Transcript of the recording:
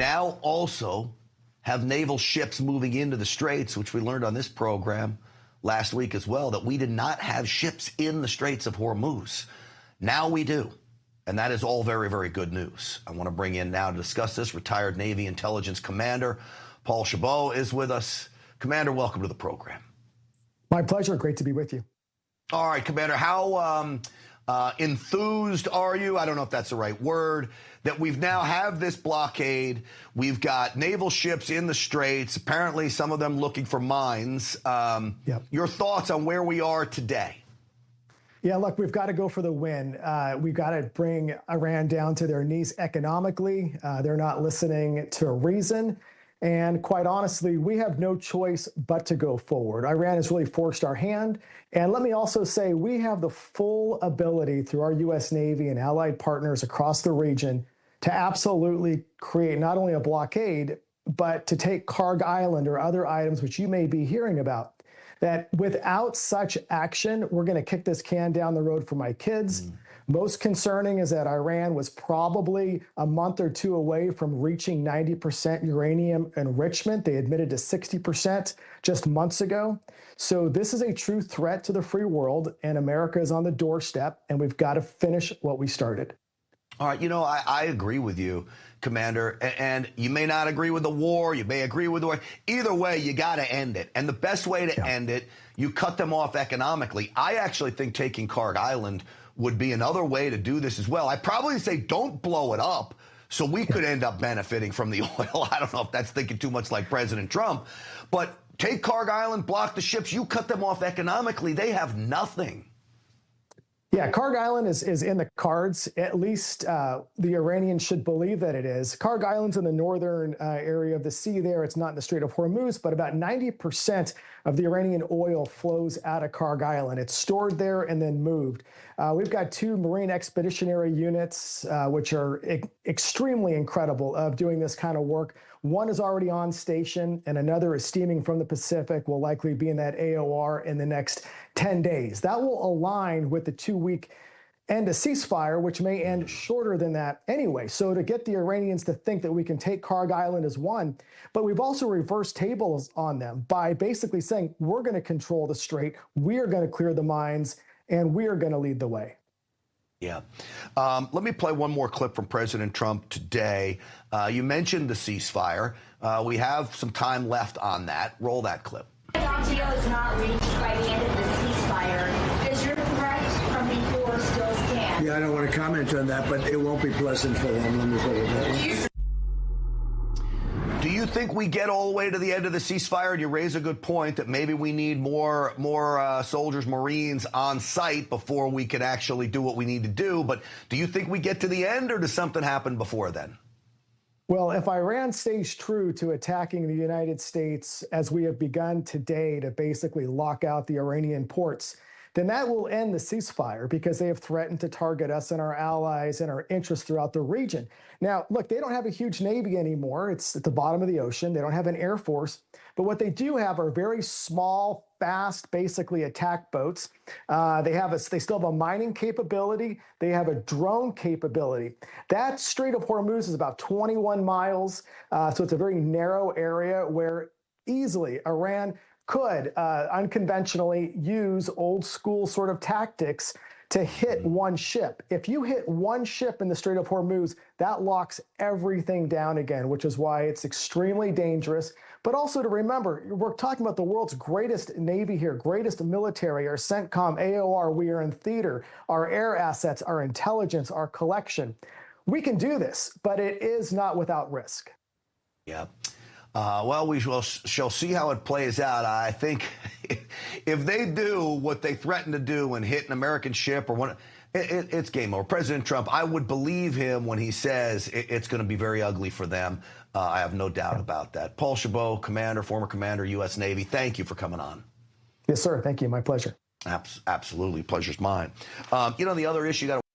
now also have naval ships moving into the straits, which we learned on this program last week as well, that we did not have ships in the Straits of Hormuz. Now we do. And that is all very, very good news. I want to bring in now to discuss this retired Navy intelligence commander. Paul Chabot is with us. Commander, welcome to the program. My pleasure. Great to be with you. All right, Commander, how enthused are you? I don't know if that's the right word, that we've now have this blockade. We've got naval ships in the straits, apparently some of them looking for mines. Your thoughts on where we are today? Yeah, look, we've got to go for the win. We've got to bring Iran down to their knees economically. They're not listening to reason. And quite honestly, we have no choice but to go forward. Iran has really forced our hand. And let me also say, we have the full ability through our U.S. Navy and allied partners across the region to absolutely create not only a blockade, but to take Karg Island or other items which you may be hearing about. That without such action, we're going to kick this can down the road for my kids. Most concerning is that Iran was probably a month or two away from reaching 90% uranium enrichment. They admitted to 60% just months ago. So this is a true threat to the free world, and America is on the doorstep, and we've got to finish what we started. All right, you know, I agree with you, Commander, and you may not agree with the war, you may agree with the war. Either way, you got to end it. And the best way to end it, you cut them off economically. I actually think taking Karg Island would be another way to do this as well. I'd probably say don't blow it up so we could end up benefiting from the oil. I don't know if that's thinking too much like President Trump, but take Karg Island, block the ships, you cut them off economically, they have nothing. Yeah, Karg Island is in the cards. At least the Iranians should believe that it is. Karg Island's in the northern area of the sea there. It's not in the Strait of Hormuz, but about 90% of the Iranian oil flows out of Karg Island. It's stored there and then moved. We've got two Marine Expeditionary Units, which are extremely incredible of doing this kind of work. One is already on station, and another is steaming from the Pacific, will likely be in that AOR in the next 10 days. That will align with the 2-week end of ceasefire, which may end shorter than that anyway. So to get the Iranians to think that we can take Karg Island as one, but we've also reversed tables on them by basically saying, we're going to control the strait, we are going to clear the mines, and we are going to lead the way. Yeah. Let me play one more clip from President Trump today. You mentioned the ceasefire. We have some time left on that. Roll that clip. If the deal is not reached by the end of the ceasefire, does your threat from before still stand? Yeah, I don't want to comment on that, but it won't be pleasant for them. Let me put it that way. Do you think we get all the way to the end of the ceasefire? And you raise a good point that maybe we need more soldiers, Marines on site before we can actually do what we need to do. But do you think we get to the end, or does something happen before then? Well, if Iran stays true to attacking the United States, as we have begun today to basically lock out the Iranian ports, then that will end the ceasefire because they have threatened to target us and our allies and our interests throughout the region. Now, look, they don't have a huge Navy anymore. It's at the bottom of the ocean. They don't have an Air Force. But what they do have are very small, fast, basically attack boats. They still have a mining capability. They have a drone capability. That Strait of Hormuz is about 21 miles. So it's a very narrow area where easily Iran could unconventionally use old school sort of tactics to hit one ship. If you hit one ship in the Strait of Hormuz, that locks everything down again, which is why it's extremely dangerous. But also to remember, we're talking about the world's greatest Navy here, greatest military, our CENTCOM, AOR, we are in theater, our air assets, our intelligence, our collection. We can do this, but it is not without risk. Yeah. Well, we shall see how it plays out. I think if they do what they threaten to do and hit an American ship or one, it's game over. President Trump, I would believe him when he says it's going to be very ugly for them. I have no doubt about that. Paul Chabot, commander, former commander, U.S. Navy, thank you for coming on. Yes, sir. Thank you. My pleasure. Absolutely. Pleasure's mine. You know, the other issue you got to